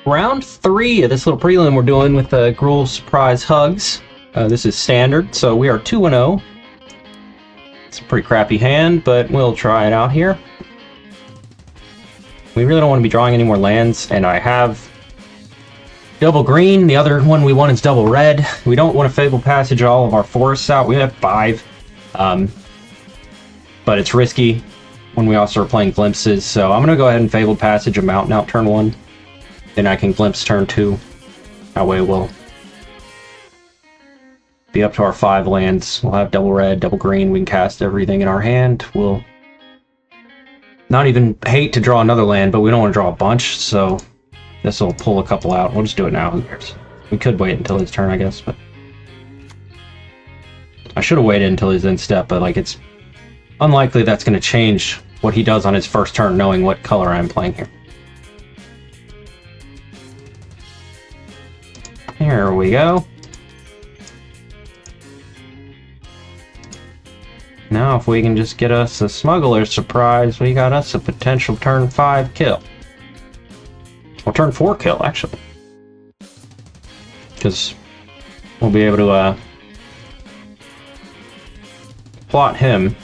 Round 3 of this little prelim we're doing with the Gruul Surprise Hugs. This is standard, so we are 2-0. It's a pretty crappy hand, but we'll try it out here. We really don't want to be drawing any more lands, and I have double green. The other one we want is double red. We don't want to Fabled Passage all of our forests out. We have 5, but it's risky when we also are playing Glimpses, so I'm going to go ahead and Fabled Passage a mountain out turn 1. Then I can Glimpse turn 2. That way we'll be up to our 5 lands. We'll have double red, double green. We can cast everything in our hand. We'll not even hate to draw another land, but we don't want to draw a bunch, so this will pull a couple out. We'll just do it now. Who cares? We could wait until his turn, I guess, but I should have waited until his end step, but like it's unlikely that's going to change what he does on his first turn, knowing what color I'm playing here. Here we go. Now if we can just get us a Smuggler's Surprise, we got us a potential turn 5 kill. Or turn 4 kill, actually. Because we'll be able to plot him.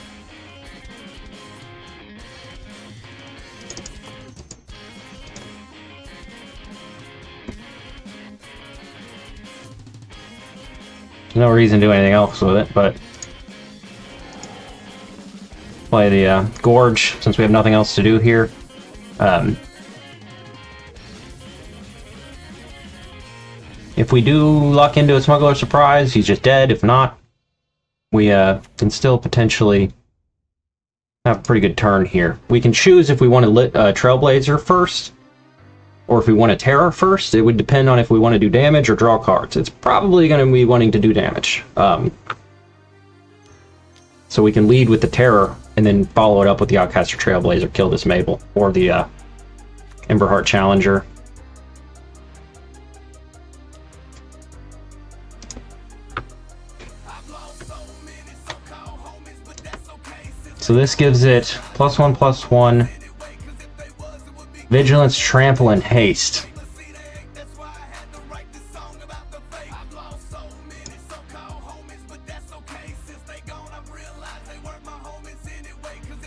No reason to do anything else with it, but play the Gorge since we have nothing else to do here. If we do luck into a Smuggler's Surprise, he's just dead. If not, we can still potentially have a pretty good turn here. We can choose if we want to Trailblazer first, or if we want to Terror first. It would depend on if we want to do damage or draw cards. It's probably going to be wanting to do damage. So we can lead with the Terror, and then follow it up with the Outcaster Trailblazer, kill this Mabel, or the Emberheart Challenger. So this gives it +1/+1, Vigilance, Trample, and Haste.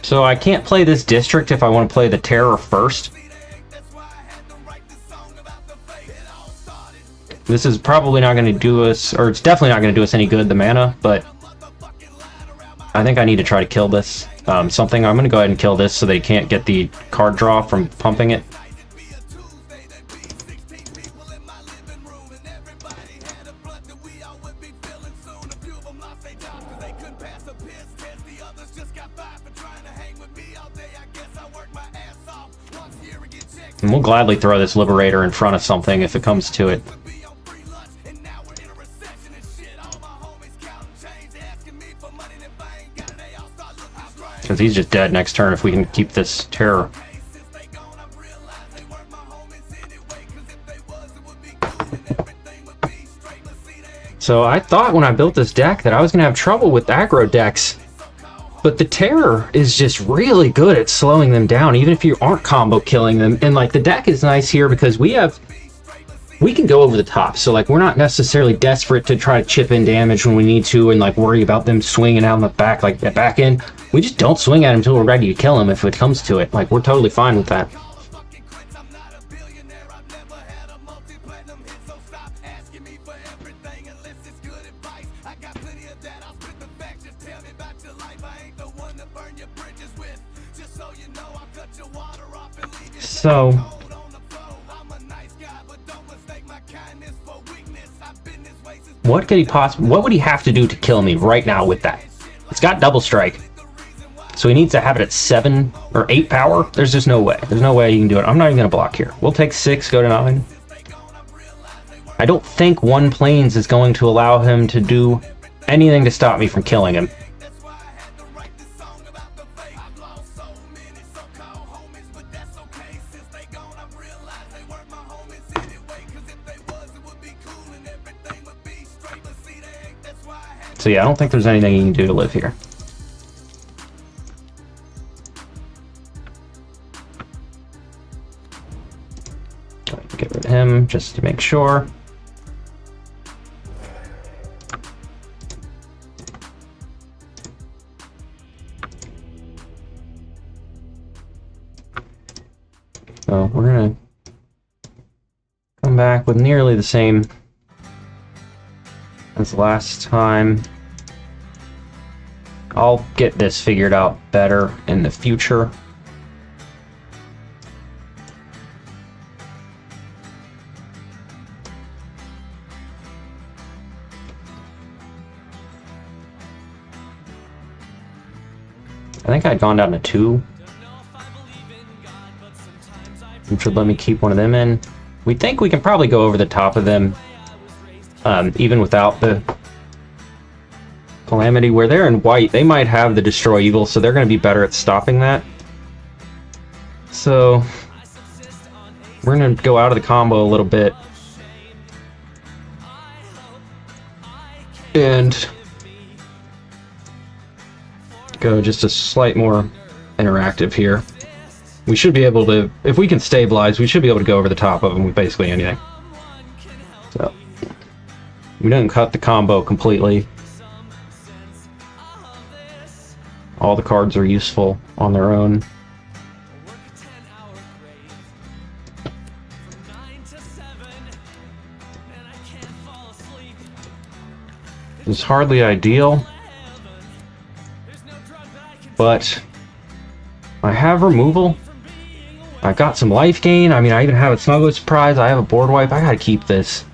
So I can't play this district if I want to play the Terror first. This is probably not going to do us, or it's definitely not going to do us any good, the mana, but I think I need to try to kill this. I'm going to go ahead and kill this so they can't get the card draw from pumping it. And we'll gladly throw this Liberator in front of something if it comes to it. Because he's just dead next turn if we can keep this Terror. So I thought when I built this deck that I was going to have trouble with aggro decks. But the Terror is just really good at slowing them down, even if you aren't combo killing them. And like the deck is nice here because we can go over the top. So like we're not necessarily desperate to try to chip in damage when we need to and like worry about them swinging out in the back, like the back end. We just don't swing at them until we're ready to kill them if it comes to it. Like we're totally fine with that. So what could he possibly, what would he have to do to kill me right now with that? It's got double strike. So he needs to have it at 7 or 8 power. There's just no way. There's no way you can do it. I'm not even going to block here. We'll take 6, go to 9. I don't think 1 Plains is going to allow him to do anything to stop me from killing him. So yeah, I don't think there's anything you can do to live here. get rid of him just to make sure. So we're gonna come back with nearly the same as last time. I'll get this figured out better in the future. I think I'd gone down to 2, which would let me keep one of them in. We think we can probably go over the top of them, even without the Calamity. Where they're in white, they might have the Destroy Evil, so they're going to be better at stopping that. So we're going to go out of the combo a little bit and go just a slight more interactive here. We should be able to, if we can stabilize, we should be able to go over the top of them with basically anything. So we didn't cut the combo completely. All the cards are useful on their own. It's hardly ideal, but I have removal. I got some life gain. I mean, I even have a Smuggler's Surprise. I have a board wipe. I gotta keep this.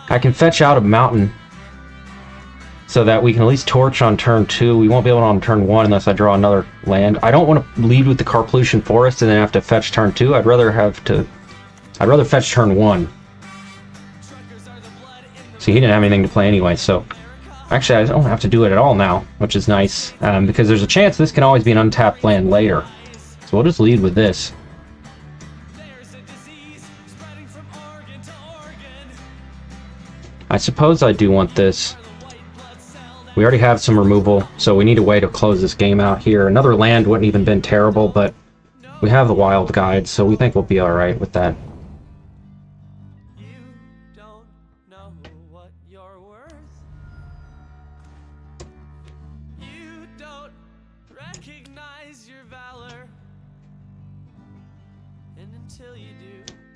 I can fetch out a mountain so that we can at least torch on turn 2. We won't be able to on turn 1 unless I draw another land. I don't want to lead with the Carplution Forest and then have to fetch turn 2. I'd rather fetch turn 1. See, he didn't have anything to play anyway, so actually I don't have to do it at all now, which is nice, because there's a chance this can always be an untapped land later. So we'll just lead with this. I suppose I do want this. We already have some removal, so we need a way to close this game out here. Another land wouldn't even been terrible, but we have the Wild Guide, so we think we'll be alright with that.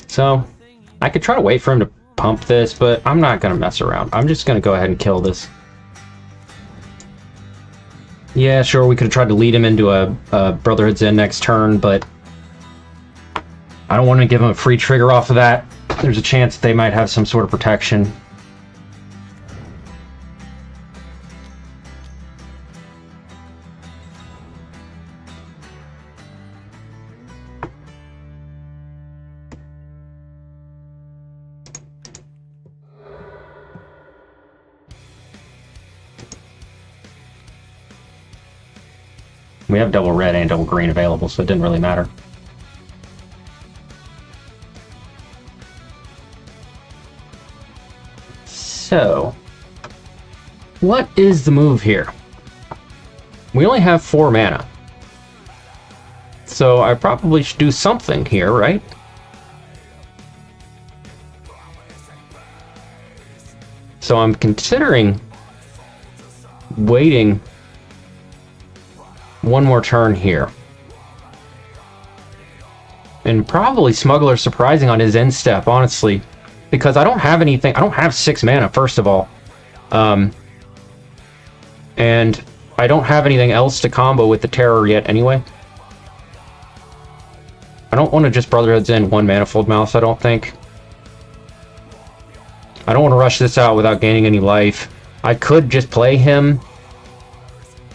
So, I could try to wait for him to pump this, but I'm not going to mess around. I'm just going to go ahead and kill this. Yeah, sure, we could have tried to lead him into a Brotherhood's End next turn, but I don't want to give him a free trigger off of that. There's a chance they might have some sort of protection. We have double red and double green available, so it didn't really matter. So, what is the move here? We only have 4 mana. So I probably should do something here, right? So I'm considering waiting one more turn here. And probably Smuggler Surprising on his end step, honestly. Because I don't have anything. I don't have 6 mana, first of all. And I don't have anything else to combo with the Terror yet anyway. I don't want to just Brotherhood's End 1 Manifold Mouse, I don't think. I don't want to rush this out without gaining any life. I could just play him,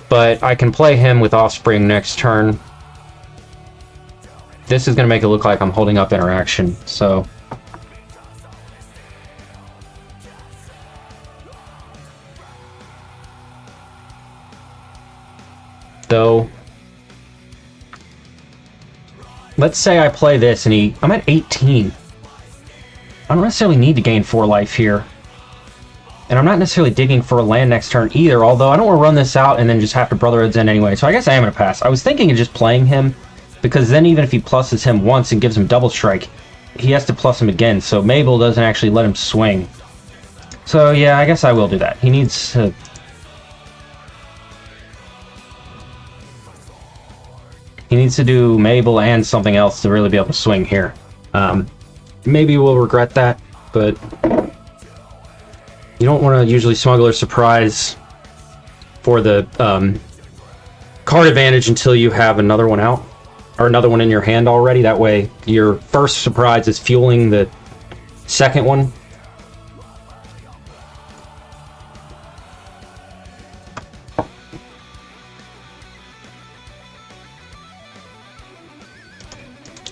but I can play him with Offspring next turn. This is going to make it look like I'm holding up interaction, so... Though... Let's say I play this and I'm at 18. I don't necessarily need to gain 4 life here. And I'm not necessarily digging for a land next turn either, although I don't want to run this out and then just have to Brotherhood's End anyway, so I guess I am going to pass. I was thinking of just playing him, because then even if he pluses him once and gives him double strike, he has to plus him again, so Mabel doesn't actually let him swing. So yeah, I guess I will do that. He needs to... He needs to do Mabel and something else to really be able to swing here. Maybe we'll regret that, but... You don't want to usually Smuggler Surprise for the card advantage until you have another one out. Or another one in your hand already. That way, your first surprise is fueling the second one.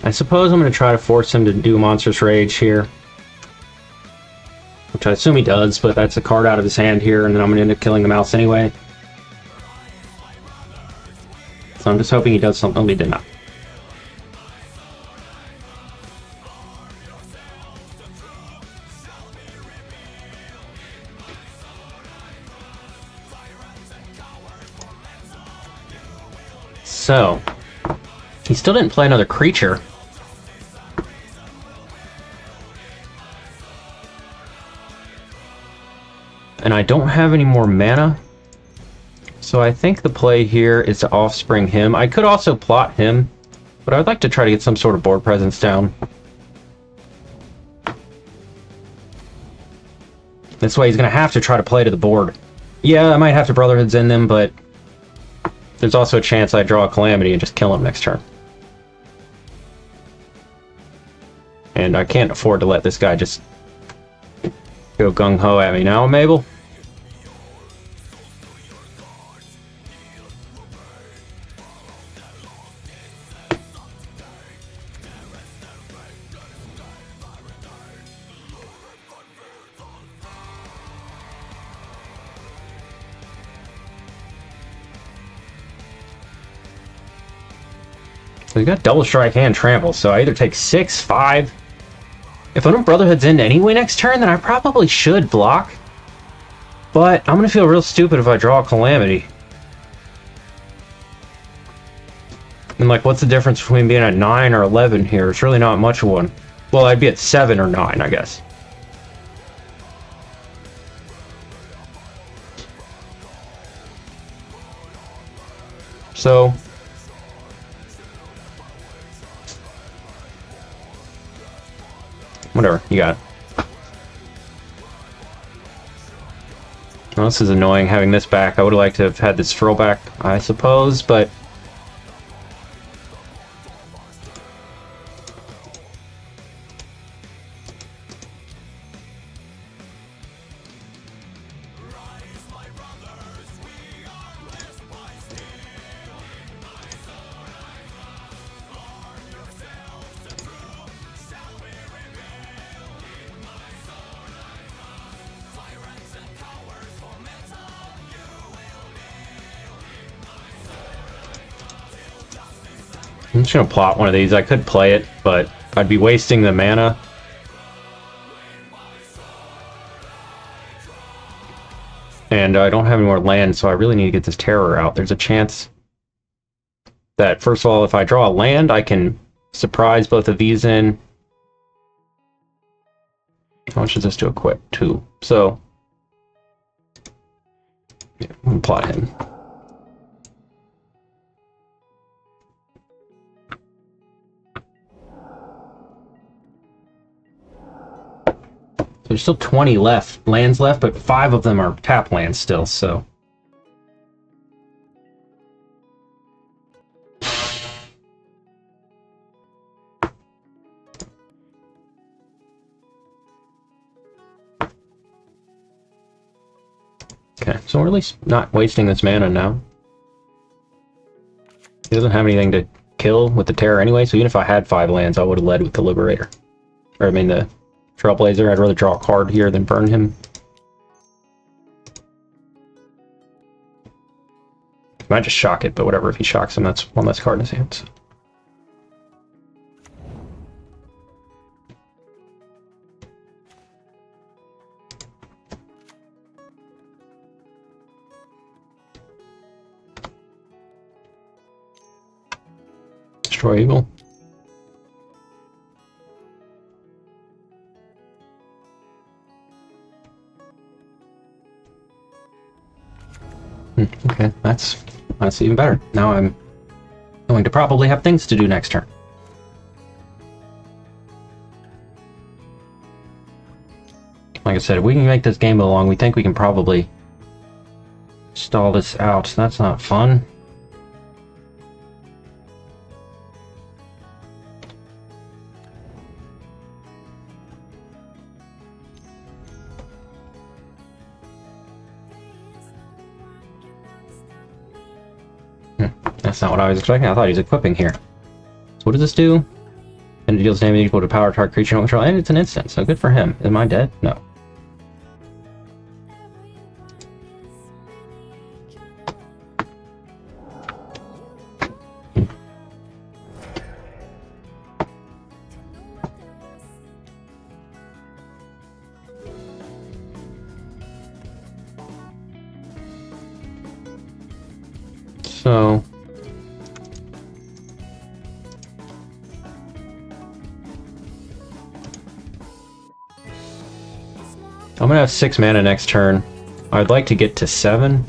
I suppose I'm going to try to force him to do Monstrous Rage here. Which I assume he does, but that's a card out of his hand here, and then I'm going to end up killing the mouse anyway. So I'm just hoping he does something, but he did not. So, he still didn't play another creature. And I don't have any more mana. So I think the play here is to offspring him. I could also plot him, but I would like to try to get some sort of board presence down. This way he's going to have to try to play to the board. Yeah, I might have to Brotherhoods in them, but there's also a chance I draw a Calamity and just kill him next turn. And I can't afford to let this guy just go gung-ho at me now, Mabel. So we got Double Strike and Trample, so I either take 6, 5. If one of Brotherhood's in anyway next turn, then I probably should block. But I'm gonna feel real stupid if I draw a Calamity. And like, what's the difference between being at 9 or 11 here? It's really not much of one. Well, I'd be at 7 or 9, I guess. So... whatever, you got it. Well, this is annoying having this back. I would have liked to have had this frill back, I suppose, but... I'm just gonna plot one of these. I could play it, but I'd be wasting the mana. And I don't have any more land, so I really need to get this terror out. There's a chance that, first of all, if I draw a land, I can surprise both of these in. How much does this do? Equip? 2. So, yeah, I'm gonna plot him. There's still 20 lands left, but 5 of them are tap lands still, so... Okay, so we're at least not wasting this mana now. He doesn't have anything to kill with the Terror anyway, so even if I had 5 lands, I would have led with the Liberator. Or, I mean, the Trailblazer. I'd rather draw a card here than burn him. Might just shock it, but whatever. If he shocks him, that's one less card in his hands. Destroy Evil. Okay, that's even better. Now I'm going to probably have things to do next turn. Like I said, if we can make this game along, we think we can probably stall this out. That's not fun. That's not what I was expecting. I thought he was equipping here. So what does this do? And it deals damage equal to power target creature on control, and it's an instant, so good for him. Am I dead? No. So I'm gonna have 6 mana next turn. I'd like to get to 7.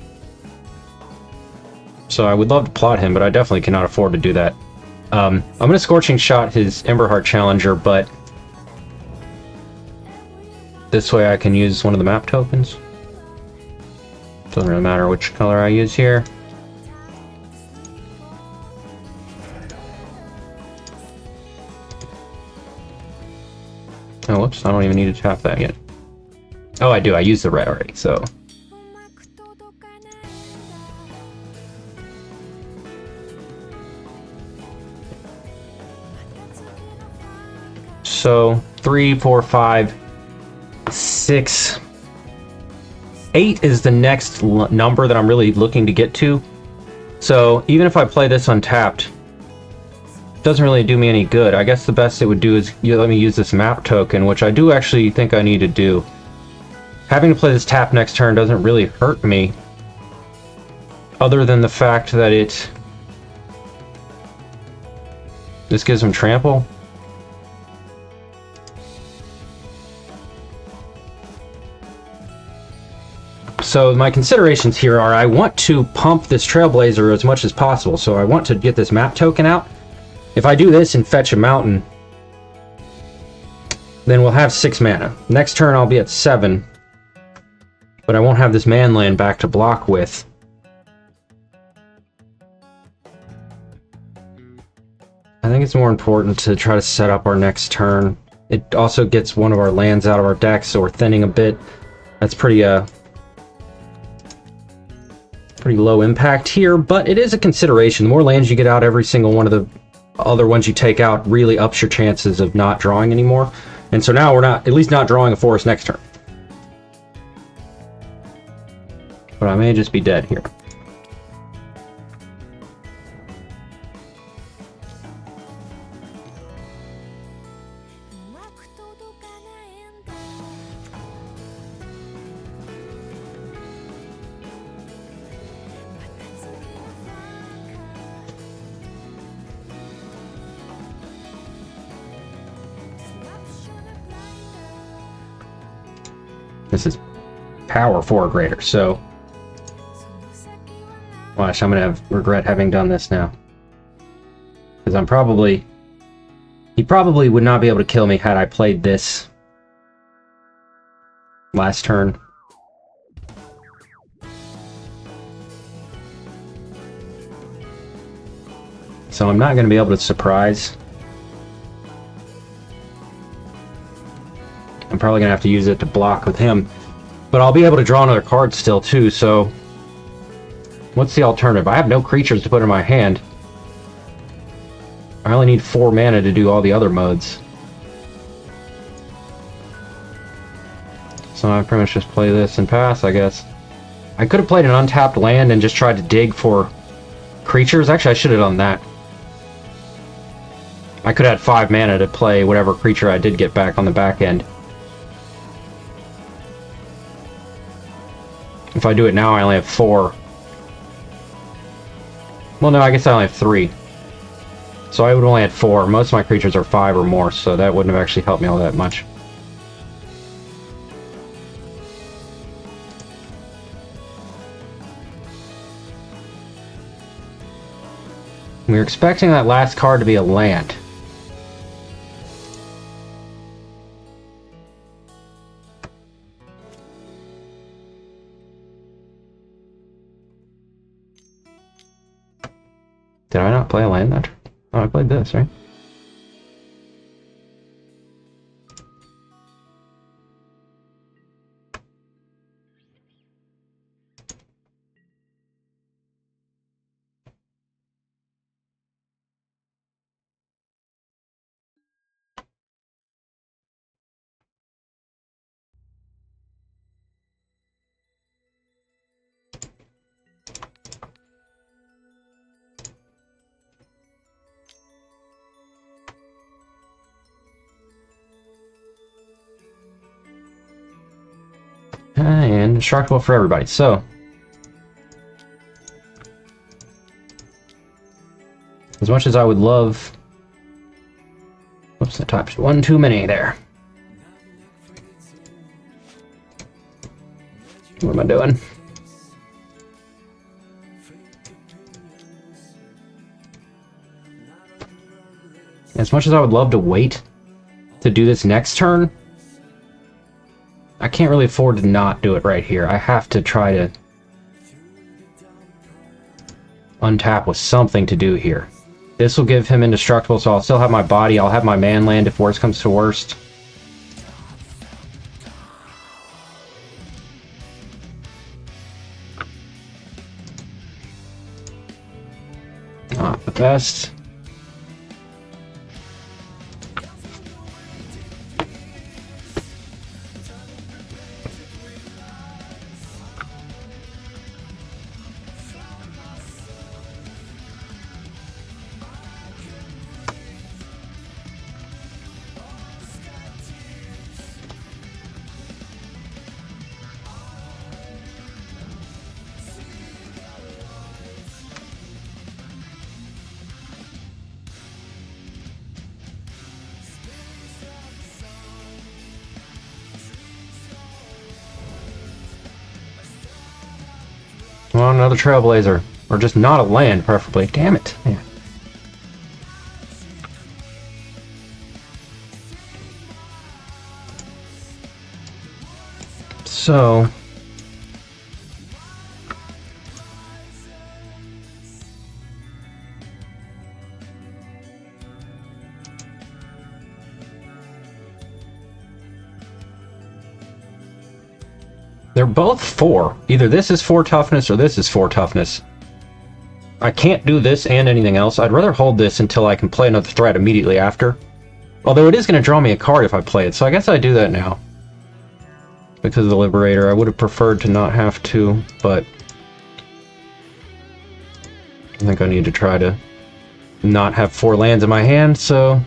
So I would love to plot him, but I definitely cannot afford to do that. I'm gonna Scorching Shot his Emberheart Challenger, but this way I can use one of the map tokens. Doesn't really matter which color I use here. Oh, whoops, I don't even need to tap that yet. Oh, I do, I used the red already, so... So, 3, 4, 5, 6... 8 is the next number that I'm really looking to get to. So, even if I play this untapped, it doesn't really do me any good. I guess the best it would do is you let me use this map token, which I do actually think I need to do. Having to play this tap next turn doesn't really hurt me, other than the fact that this gives him trample. So my considerations here are I want to pump this Trailblazer as much as possible, so I want to get this map token out. If I do this and fetch a mountain, then we'll have 6 mana. Next turn I'll be at 7. But I won't have this man land back to block with. I think it's more important to try to set up our next turn. It also gets one of our lands out of our deck, so we're thinning a bit. That's pretty low impact here, but it is a consideration. The more lands you get out, every single one of the other ones you take out really ups your chances of not drawing anymore. And so now we're at least not drawing a forest next turn. But I may just be dead here. This is power 4 or greater, so... Watch, I'm gonna regret having done this now. Because he probably would not be able to kill me had I played this last turn. So I'm not gonna be able to surprise. I'm probably gonna have to use it to block with him. But I'll be able to draw another card still too, so... What's the alternative? I have no creatures to put in my hand. I only need 4 mana to do all the other modes. So I pretty much just play this and pass, I guess. I could have played an untapped land and just tried to dig for creatures. Actually, I should have done that. I could have had 5 mana to play whatever creature I did get back on the back end. If I do it now, I only have 4. Well, no, I guess I only have 3. So I would only have 4. Most of my creatures are 5 or more, so that wouldn't have actually helped me all that much. We were expecting that last card to be a land. Did I not play a land that? Oh, I played this, right? And indestructible for everybody. So, as much as I would love... Whoops, I typed one too many there. What am I doing? As much as I would love to wait to do this next turn, I can't really afford to not do it right here. I have to try to untap with something to do here. This will give him indestructible, so I'll still have my body. I'll have my man land if worst comes to worst. Not the best. Well, another Trailblazer. Or just not a land, preferably. Damn it. Man. So... They're both 4. Either this is 4 toughness or this is 4 toughness. I can't do this and anything else. I'd rather hold this until I can play another threat immediately after. Although it is going to draw me a card if I play it, so I guess I do that now. Because of the Liberator. I would have preferred to not have to, but... I think I need to try to not have 4 lands in my hand, so...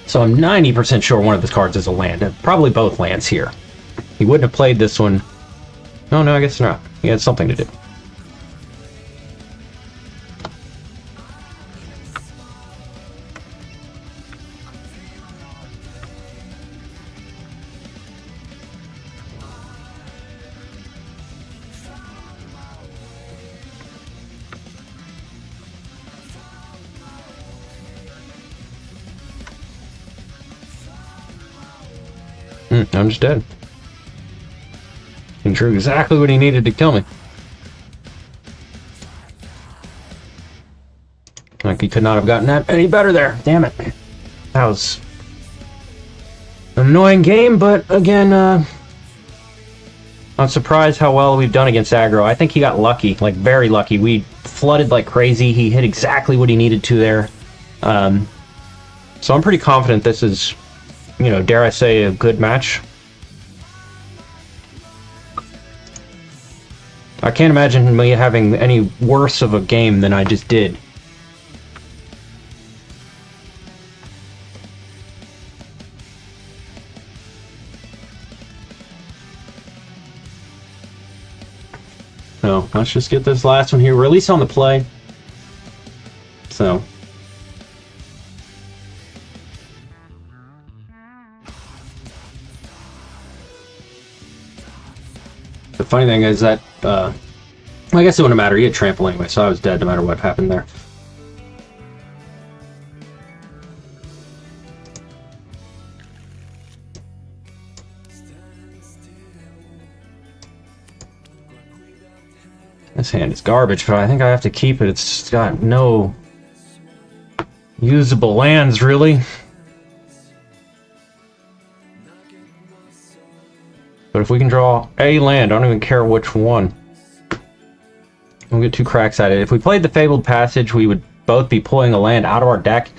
So I'm 90% sure one of his cards is a land. Probably both lands here. He wouldn't have played this one. Oh, no, I guess not. He had something to do. I'm just dead. He drew exactly what he needed to kill me. Like, he could not have gotten that any better there. Damn it. That was an annoying game, but again, I'm surprised how well we've done against aggro. I think he got lucky, like very lucky. We flooded like crazy. He hit exactly what he needed to there. So I'm pretty confident this is, you know, dare I say, a good match. I can't imagine me having any worse of a game than I just did. So let's just get this last one here. Release on the play. So. The funny thing is that, I guess it wouldn't matter. He had trample anyway, so I was dead no matter what happened there. This hand is garbage, but I think I have to keep it. It's got no usable lands, really. But if we can draw a land, I don't even care which one. We'll get 2 cracks at it. If we played the Fabled Passage, we would both be pulling a land out of our deck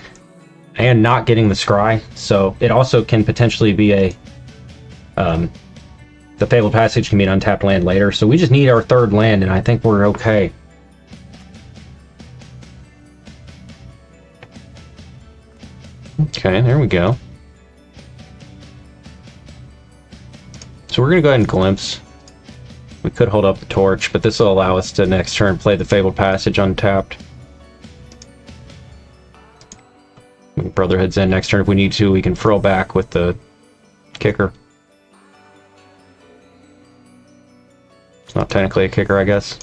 and not getting the scry. So it also can potentially be a... the Fabled Passage can be an untapped land later. So we just need our 3rd land, and I think we're okay. Okay, there we go. So we're going to go ahead and Glimpse. We could hold up the Torch, but this will allow us to next turn play the Fabled Passage untapped. Brotherhood's in next turn if we need to. We can frill back with the kicker. It's not technically a kicker, I guess.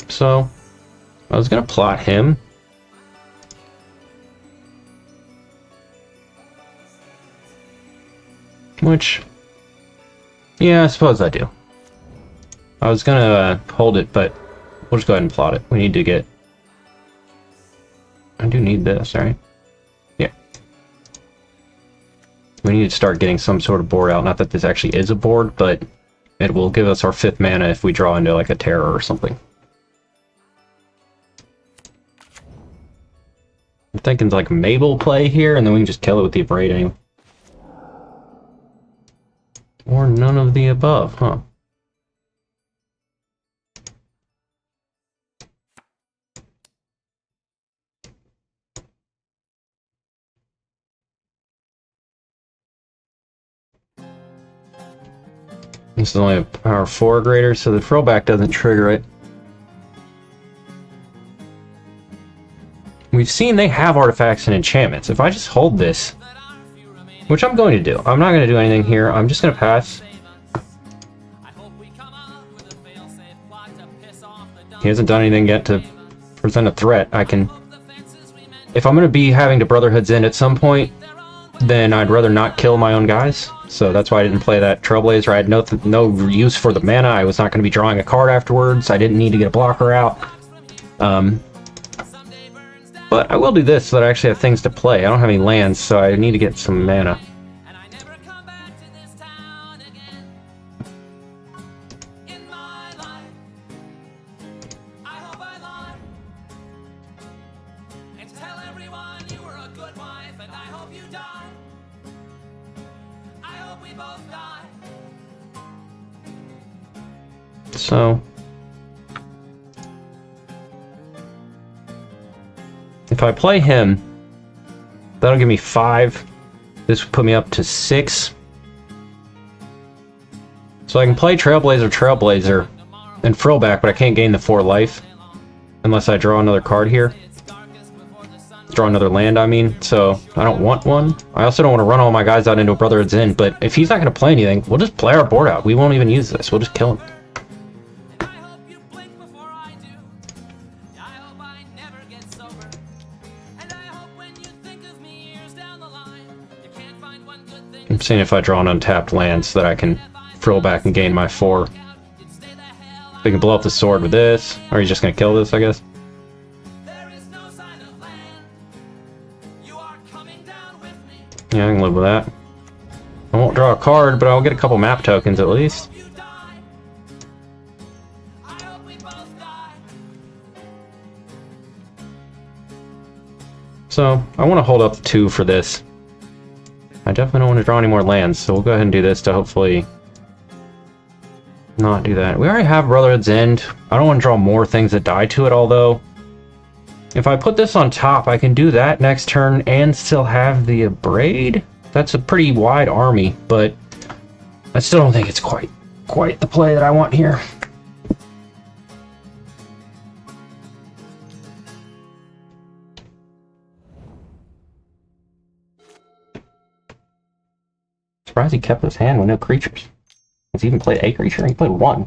So, I was gonna plot him. Which, yeah, I suppose I do. I was gonna hold it, but we'll just go ahead and plot it. We need to get... I do need this, right? Yeah. We need to start getting some sort of board out. Not that this actually is a board, but it will give us our 5th mana if we draw into like a terror or something. I'm thinking like Mabel play here, and then we can just kill it with the Abrade anyway. Or none of the above, huh? This is only a power 4 greater, so the throwback doesn't trigger it. We've seen they have artifacts and enchantments. If I just hold this, which I'm going to do. I'm not going to do anything here. I'm just going to pass. He hasn't done anything yet to present a threat. I can... If I'm going to be having to Brotherhood's End at some point, then I'd rather not kill my own guys. So that's why I didn't play that Trailblazer. I had no use for the mana. I was not going to be drawing a card afterwards. I didn't need to get a blocker out. But I will do this so that I actually have things to play. I don't have any lands, so I need to get some mana. So... if I play him, that'll give me 5. This would put me up to 6. So I can play Trailblazer, and frill back, but I can't gain the 4 life. Unless I draw another card here. Draw another land, I mean. So, I don't want one. I also don't want to run all my guys out into a Brotherhood's End, but if he's not going to play anything, we'll just play our board out. We won't even use this. We'll just kill him. I'm seeing if I draw an untapped land so that I can frill back and gain my 4. We can blow up the sword with this, or he's just gonna kill this, I guess. Yeah, I can live with that. I won't draw a card, but I'll get a couple map tokens at least. So, I want to hold up 2 for this. I definitely don't want to draw any more lands, so we'll go ahead and do this to hopefully not do that. We already have Brotherhood's End. I don't want to draw more things that die to it, although if I put this on top, I can do that next turn and still have the Abrade. That's a pretty wide army, but I still don't think it's quite the play that I want here. Surprised he kept his hand with no creatures. Has he even played a creature? He played one.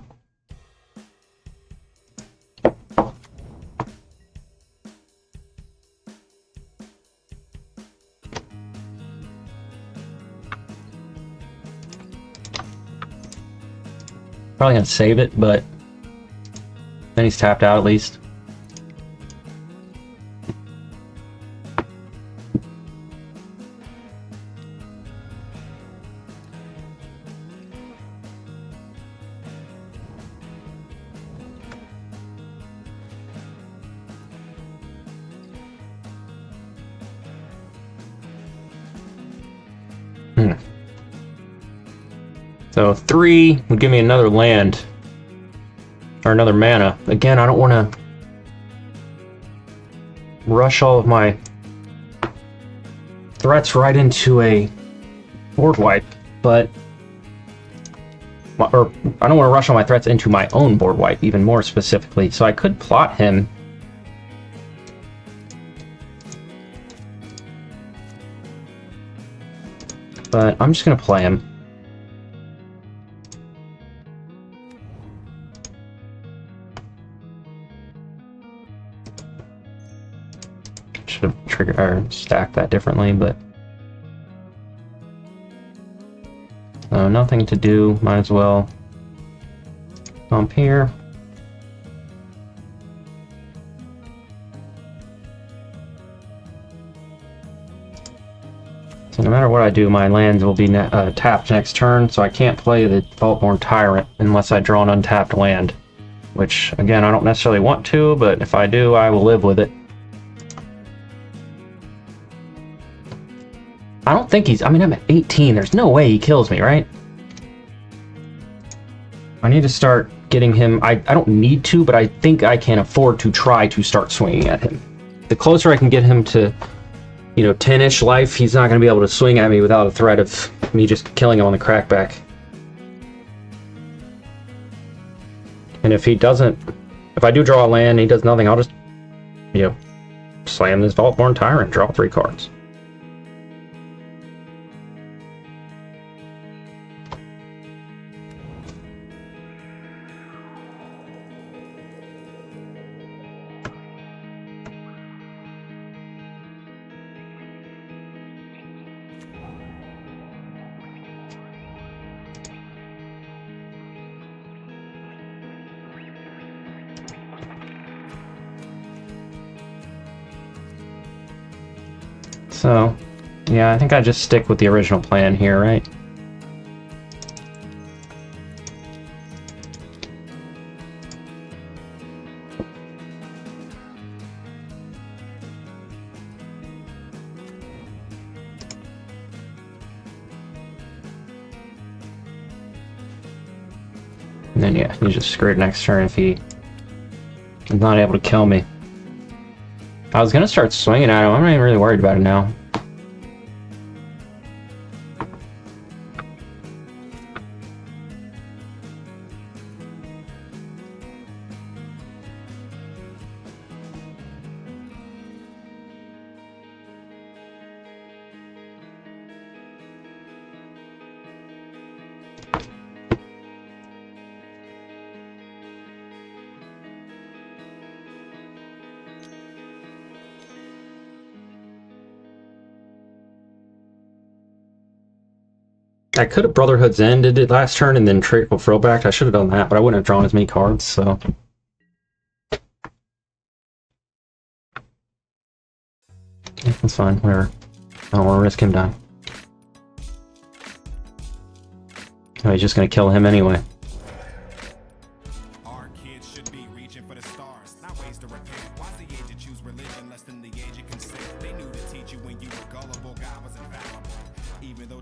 Probably gonna save it, but then he's tapped out at least. So 3 would give me another land, or another mana. Again, I don't want to rush all of my threats right into a board wipe, but or I don't want to rush all my threats into my own board wipe, even more specifically. So I could plot him. But I'm just going to play him. Should have triggered or stacked that differently, but nothing to do. Might as well bump here. So no matter what I do, my lands will be tapped next turn, so I can't play the Vaultborn Tyrant unless I draw an untapped land. Which, again, I don't necessarily want to, but if I do, I will live with it. I don't think he's... I mean, I'm at 18. There's no way he kills me, right? I need to start getting him... I don't need to, but I think I can afford to try to start swinging at him. The closer I can get him to, you know, 10-ish life, he's not going to be able to swing at me without a threat of me just killing him on the crackback. And if he doesn't... If I do draw a land and he does nothing, I'll just, you know, slam this Vaultborn Tyrant, draw 3 cards. So, yeah, I think I just stick with the original plan here, right? And then, yeah, he's just screwed next turn if he is not able to kill me. I was gonna start swinging at him. I'm not even really worried about it now. I could have Brotherhood's ended it last turn and then Trickle Throwback. I should have done that, but I wouldn't have drawn as many cards, so... Yeah, that's fine, whatever. I don't want to risk him dying. Oh, he's just gonna kill him anyway. Our kids should be reaching for the stars, not ways to repent. Why's the age to choose religion less than the age of consent? They knew to teach you when you were gullible, God was infallible. Even though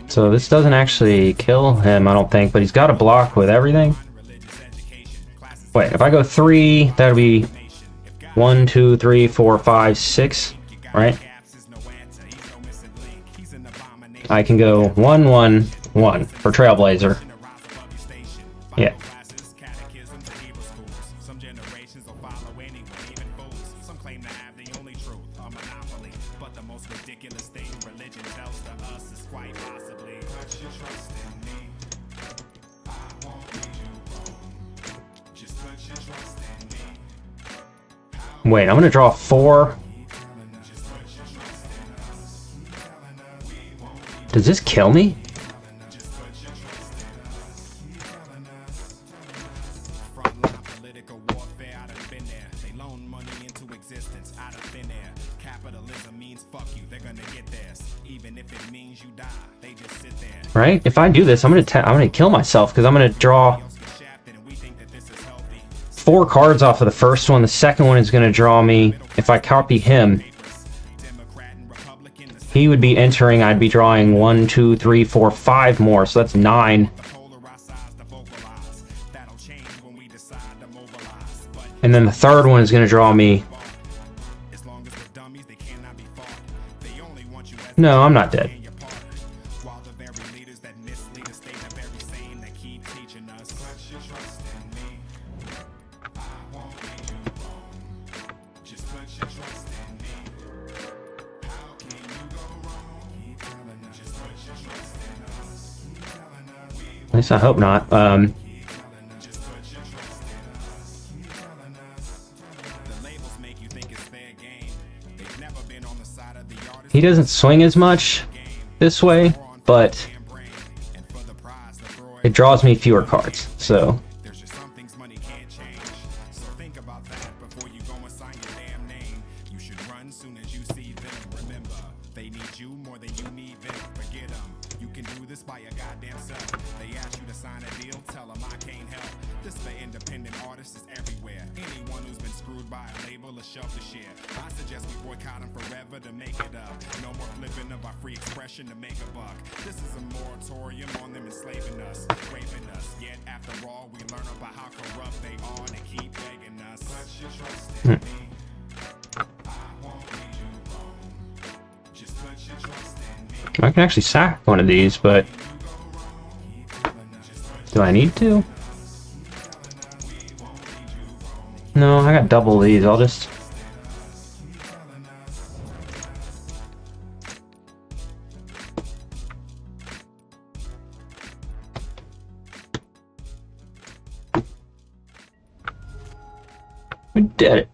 So this doesn't actually kill him, I don't think, but he's got a block with everything. Wait, if I go 3, that'll be 1, 2, 3, 4, 5, 6, right? I can go 1, 1, 1 for Trailblazer. Yeah. Wait, I'm gonna draw 4. Does this kill me? Right? If I do this, I'm gonna kill myself because I'm gonna draw 4 cards off of the first one. The second one is gonna draw me. If I copy him, he would be entering. I'd be drawing 1, 2, 3, 4, 5 more. So that's 9. And then the third one is gonna draw me. No, I'm not dead. At least I hope not. He doesn't swing as much this way, but it draws me fewer cards, so. I can actually sack one of these, but do I need to? No, I got double these. I'll just... We did it.